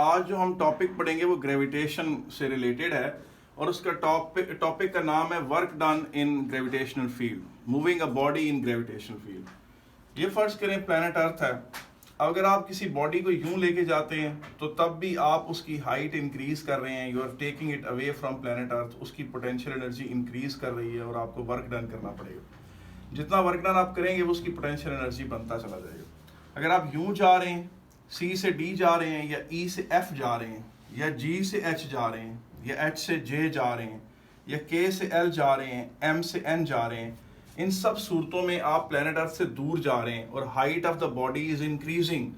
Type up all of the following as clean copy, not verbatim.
आज जो हम टॉपिक पढ़ेंगे वो ग्रेविटेशन से रिलेटेड है और उसका टॉपिक का नाम है work done in gravitational field, moving a body in gravitational field. ये फर्ज करें प्लैनेट अर्थ है। अगर आप किसी बॉडी को यूं लेके जाते हैं तो तब भी आप उसकी हाइट इंक्रीज कर रहे हैं, you are taking it away from planet earth, उसकी पोटेंशियल एनर्जी इंक्रीज कर रही है और आपको वर्क डन करना पड़ेगा। जितना वर्क डन आप करेंगे वो उसकी पोटेंशियल एनर्जी बनता चला जाएगा। अगर आप यूं जा रहे हैं, सी से डी जा रहे हैं, या ई से एफ जा रहे हैं, या जी से एच जा रहे हैं, या एच से जे जा रहे हैं, या के से एल जा रहे हैं, एम से एन जा रहे हैं, इन सब सूरतों में आप प्लैनेट अर्थ से दूर जा रहे हैं और height of the body is increasing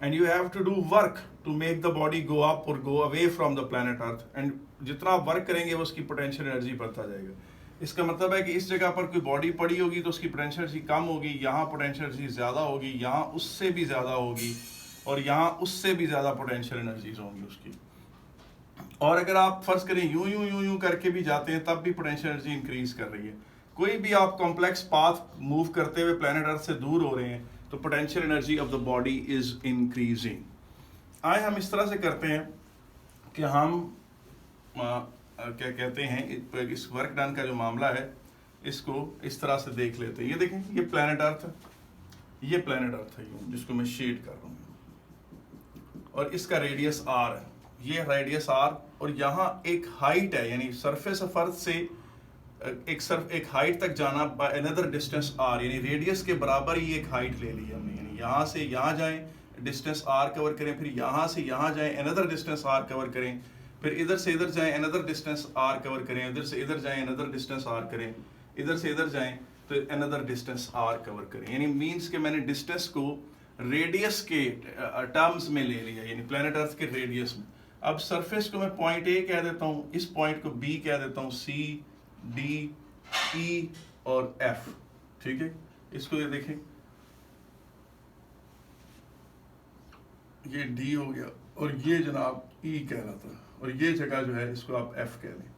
and you have to do work to make the body go up और go away from the planet earth. And जितना आप वर्क करेंगे वो उसकी पोटेंशियल एनर्जी बढ़ता जाएगा। इसका मतलब है कि इस जगह पर कोई बॉडी पड़ी होगी तो उसकी पोटेंशियल एनर्जी कम होगी, यहाँ पोटेंशियल एनर्जी ज़्यादा होगी, यहाँ उससे भी ज़्यादा होगी, और यहाँ उससे भी ज़्यादा पोटेंशियल एनर्जीज होंगी उसकी। और अगर आप फर्ज करें यूं यूं यूं यूं करके भी जाते हैं तब भी पोटेंशियल एनर्जी इंक्रीज कर रही है। कोई भी आप कॉम्प्लेक्स पाथ मूव करते हुए प्लैनेट अर्थ से दूर हो रहे हैं तो potential energy of the body is increasing. आए हम इस तरह से करते हैं कि हम क्या कहते हैं, इस वर्क डन का जो मामला है इसको इस तरह से देख लेते हैं। ये देखें, ये प्लैनेट अर्थ है, ये प्लैनेट अर्थ है यूं जिसको मैं शेड कर रहा हूँ, और इसका रेडियस आर है, ये रेडियस आर, और यहाँ एक हाइट है, यानी सरफेस ऑफ अर्थ से एक हाइट तक जाना बाय अनदर डिस्टेंस आर, यानी रेडियस के बराबर ही एक हाइट ले ली हमने। यानी यहाँ से यहाँ जाएं, डिस्टेंस आर कवर करें, फिर यहाँ से यहाँ जाएं, अनदर डिस्टेंस आर कवर करें, फिर इधर से इधर जाएं, अनदर डिस्टेंस आर कवर करें, इधर से इधर जाएं, अनदर डिस्टेंस आर करें, इधर से इधर जाएं तो अनदर डिस्टेंस आर कवर करें। यानी मीन्स के मैंने डिस्टेंस को रेडियस के टर्म्स में ले लिया, यानी प्लैनेट अर्थ के रेडियस में। अब सरफेस को मैं पॉइंट ए कह देता हूँ, इस पॉइंट को बी कह देता हूँ, सी डी ई और एफ, ठीक है। इसको ये देखें, ये डी हो गया और ये जनाब ई कह रहा था, और ये जगह जो है इसको आप एफ कह लें।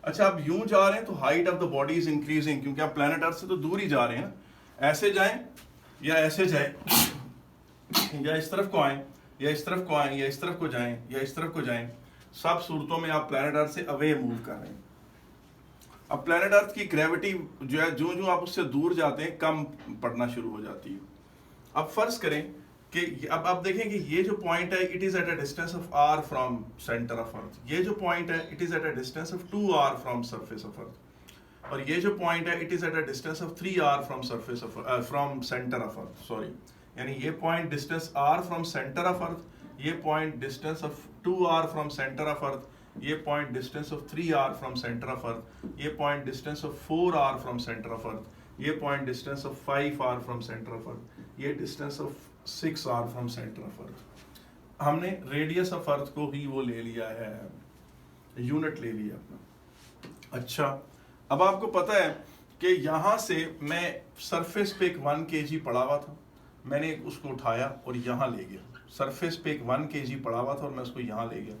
अच्छा, आप यूं जा रहे हैं तो height of the body is increasing, क्योंकि आप प्लैनेट अर्थ से तो दूर ही जा रहे हैं। ऐसे जाएं या ऐसे जाएं, या इस तरफ को आएं या इस तरफ को आएं, या इस तरफ को जाएं या इस तरफ को जाएं, सब सूरतों में आप प्लैनेट अर्थ से अवे मूव कर रहे हैं। अब प्लैनेट अर्थ की ग्रेविटी जो है, जो जो आप उससे दूर जाते हैं कम पड़ना शुरू हो जाती है। अब फर्ज करें कि अब आप देखें कि ये जो पॉइंट है it is at a distance of R from centre of earth, ये जो पॉइंट है it is at a distance of 2r from surface of earth, और ये जो पॉइंट है it is at a distance of 3r from surface of from centre of earth, sorry. यानी ये point distance r from centre of earth, ये point distance of 2r from centre of earth, ये point distance of 3r from centre of earth, ये point distance of 4r from centre of earth, ये point distance of 5r from centre of earth, ये distance of 6r from centre of earth. हमने radius of earth को ही वो ले लिया है, unit ले लिया अपना। अच्छा, अब आपको पता है कि यहाँ से मैं सरफेस पे एक 1 kg पड़ा हुआ था, मैंने उसको उठाया और यहाँ ले गया। सरफेस पे एक 1 kg पड़ा हुआ था और मैं उसको यहाँ ले गया,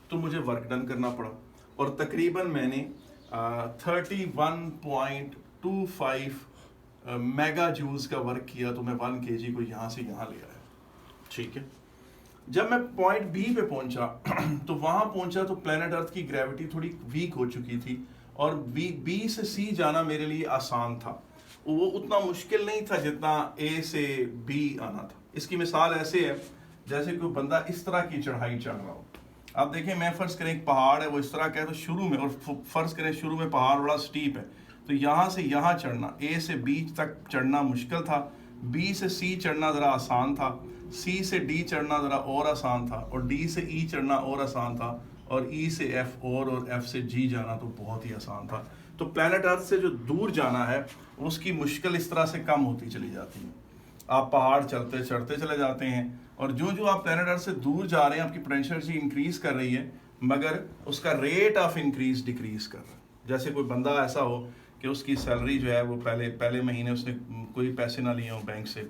तो मुझे वर्क डन करना पड़ा, और तकरीबन मैंने 31.25 मेगा जूल्स का वर्क किया, तो मैं 1 kg को यहाँ से यहाँ ले आया, ठीक है। जब मैं पॉइंट बी पे पहुंचा तो वहां पहुंचा तो प्लैनेट अर्थ की ग्रेविटी थोड़ी वीक हो चुकी थी, और बी से सी जाना मेरे लिए आसान था, वो उतना मुश्किल नहीं था जितना ए से बी आना था। इसकी मिसाल ऐसे है जैसे कोई बंदा इस तरह की चढ़ाई चढ़ रहा हो। आप देखें, मैं फर्ज करें एक पहाड़ है, वो इस तरह का है, तो शुरू में, और फर्ज करें शुरू में पहाड़ बड़ा स्टीप है, तो यहाँ से यहाँ चढ़ना, ए से बी तक चढ़ना मुश्किल था, बी से सी चढ़ना ज़रा आसान था, सी से डी चढ़ना ज़रा और आसान था, और डी से ई चढ़ना और आसान था, और ई से एफ और एफ से जी जाना तो बहुत ही आसान था। तो प्लैनेट अर्थ से जो दूर जाना है उसकी मुश्किल इस तरह से कम होती चली जाती है। आप पहाड़ चढ़ते चढ़ते चले जाते हैं, और जो जो आप प्लैनेट अर्थ से दूर जा रहे हैं आपकी पोटेंशियल एनर्जी इंक्रीज कर रही है, मगर उसका रेट ऑफ इंक्रीज डिक्रीज कर रहा है। जैसे कोई बंदा ऐसा हो कि उसकी सैलरी जो है वो पहले महीने उसने कोई पैसे ना लिए हों बैंक से,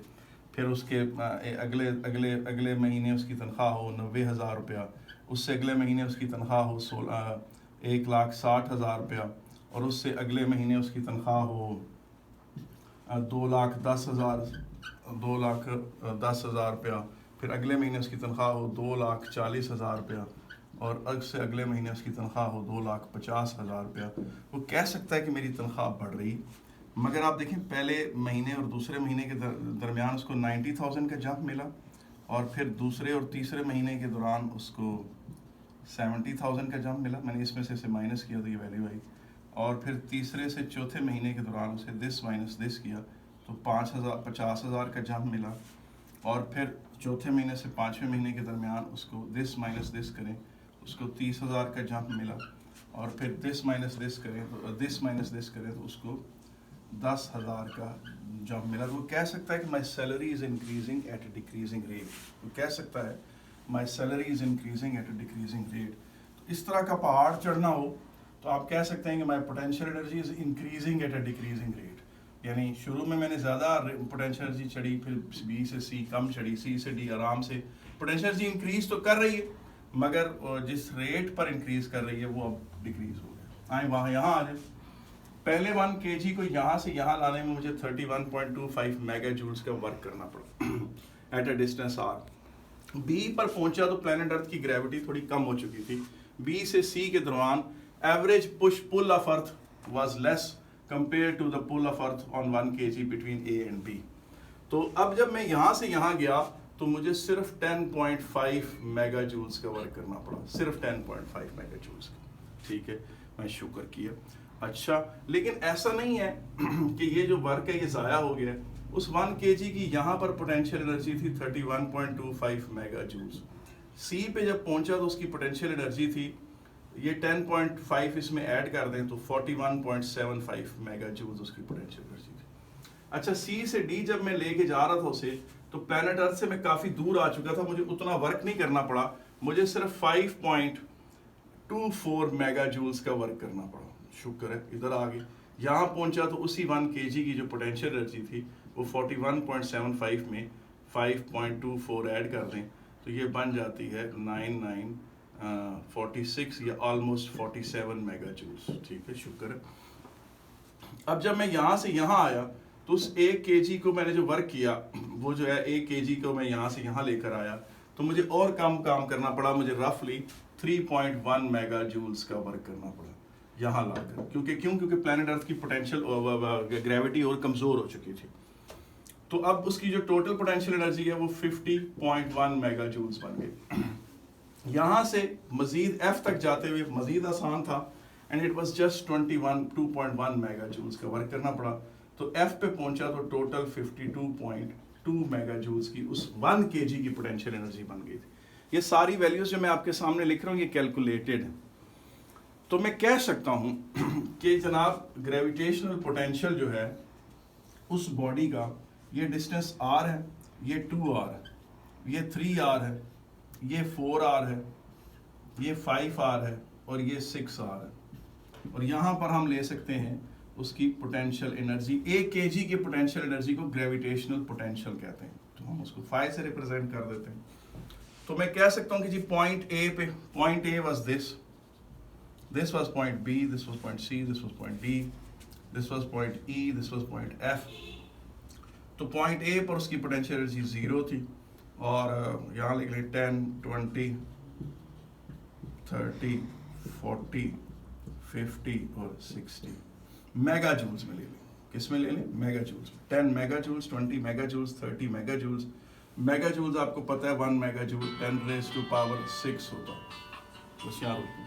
फिर उसके अगले अगले अगले महीने उसकी तनख्वाह हो 90,000 रुपया, उससे अगले महीने उसकी तनख्वाह हो 1,60,000 रुपया, और उससे अगले महीने उसकी तनख्वाह हो 2,10,000 रुपया, फिर अगले महीने उसकी तनख्वाह हो 2,40,000 रुपया, और अग से अगले महीने उसकी तनख्वाह हो 2,50,000 रुपया। वो कह सकता है कि मेरी तनख्वाह बढ़ रही, मगर आप देखें पहले महीने और दूसरे महीने के दरमियान उसको 90,000 का जंप मिला, और फिर दूसरे और तीसरे महीने के दौरान उसको 70,000 का जंप मिला। मैंने इसमें से माइनस किया तो ये वैल्यू आई, और फिर तीसरे से चौथे महीने के दौरान उसे दिस माइनस दिस किया तो 50,000 का जंप मिला, और फिर चौथे महीने से पाँचवें महीने के दरमियान उसको दिस माइनस दिस करें उसको 30,000 का जंप मिला, और फिर दिस माइनस दिस करें तो उसको 10,000 का जंप मिला। वो कह सकता है कि my salary is increasing at a decreasing rate. वो कह सकता है my salary is increasing at a decreasing rate. तो इस तरह का पहाड़ चढ़ना हो तो आप कह सकते हैं कि माई potential energy is increasing at a decreasing rate. यानी शुरू में मैंने ज़्यादा पोटेंशियल एनर्जी चढ़ी, फिर बी से सी कम चढ़ी, सी से डी आराम से। पोटेंशियल एनर्जी इंक्रीज तो कर रही है, मगर जिस रेट पर इंक्रीज कर रही है वो अब डिक्रीज हो गया। आए वहाँ यहाँ आ जाए। पहले 1 kg को यहाँ से यहाँ लाने में मुझे 31.25 मेगा जूल्स का वर्क करना पड़ा at a distance r। B पर पहुंचा तो प्लैनेट अर्थ की ग्रेविटी थोड़ी कम हो चुकी थी। बी से सी के दौरान average pull of earth was less compare to the pull of earth on 1 kg between A and B. तो अब जब मैं यहाँ से यहाँ गया तो मुझे सिर्फ 10.5 मेगा जूल्स का वर्क करना पड़ा, सिर्फ 10.5 मेगा जूल्स का। ठीक है, मैं शुक्र किया। अच्छा, लेकिन ऐसा नहीं है कि ये जो वर्क है ये ज़ाया हो गया। उस 1 kg की यहाँ पर पोटेंशियल एनर्जी थी 31.25 मेगा जूल्स। सी पे जब पहुंचा तो उसकी पोटेंशियल एनर्जी थी, ये 10.5 इसमें ऐड कर दें तो 41.75 मेगा जूल्स उसकी पोटेंशियल एनर्जी थी। अच्छा, सी से डी जब मैं लेके जा रहा था उसे, तो प्लैनेट अर्थ से मैं काफ़ी दूर आ चुका था, मुझे उतना वर्क नहीं करना पड़ा, मुझे सिर्फ 5.24 मेगा जूल्स का वर्क करना पड़ा। शुक्र है इधर आ गए। यहाँ पहुंचा तो उसी 1 kg की जो पोटेंशियल एनर्जी थी वो 41.75 में 5.24 ऐड कर दें तो ये बन जाती है 46 या ऑलमोस्ट 47 मेगा जूल्स। ठीक है, शुक्र है। अब जब मैं यहाँ से यहाँ आया तो उस 1 kg को मैंने जो वर्क किया वो जो है 1 kg को मैं यहाँ से यहाँ लेकर आया तो मुझे और कम काम करना पड़ा, मुझे रफली 3.1 मेगा जूल्स का वर्क करना पड़ा यहाँ लाकर। क्योंकि प्लैनेट अर्थ की पोटेंशियल ग्रेविटी और कमज़ोर हो चुकी थी। तो अब उसकी जो टोटल पोटेंशियल एनर्जी है वो 50.1 मेगा जूल्स बन गई। यहाँ से मजीद एफ तक जाते हुए मजीद आसान था, and it was just 2.1 mega joules का वर्क करना पड़ा। तो एफ पे पहुंचा तो टोटल 52.2 मेगा जूल्स की उस 1 kg की पोटेंशियल एनर्जी बन गई थी। ये सारी वैल्यूज जो मैं आपके सामने लिख रहा हूँ ये कैलकुलेटेड है। तो मैं कह सकता हूं कि जनाब ग्रेविटेशनल पोटेंशियल जो है उस बॉडी का, ये डिस्टेंस r है, ये 2r है, ये 3r है, ये 4r है, ये 5r है और ये 6r है। और यहाँ पर हम ले सकते हैं उसकी पोटेंशियल एनर्जी। 1 kg की पोटेंशियल एनर्जी को ग्रेविटेशनल पोटेंशियल कहते हैं, तो हम उसको 5 से रिप्रेजेंट कर देते हैं। तो मैं कह सकता हूँ कि जी पॉइंट ए पे, point A was this was point B, this was point C, this was point D, this was point E, this was point F। तो point A पर उसकी पोटेंशियल एनर्जी 0 थी, और यहाँ लिख लें 10, 20, 30, 40, 50 और 60 मेगा जूल्स में ले लें। किस में ले लें? मेगा जूल्स में। 10 mega joules, 20 mega joules, 30 mega joules. Mega joules आपको पता है 1 मेगा जूल 10⁻⁶ होता है। बस यहाँ रुकूं।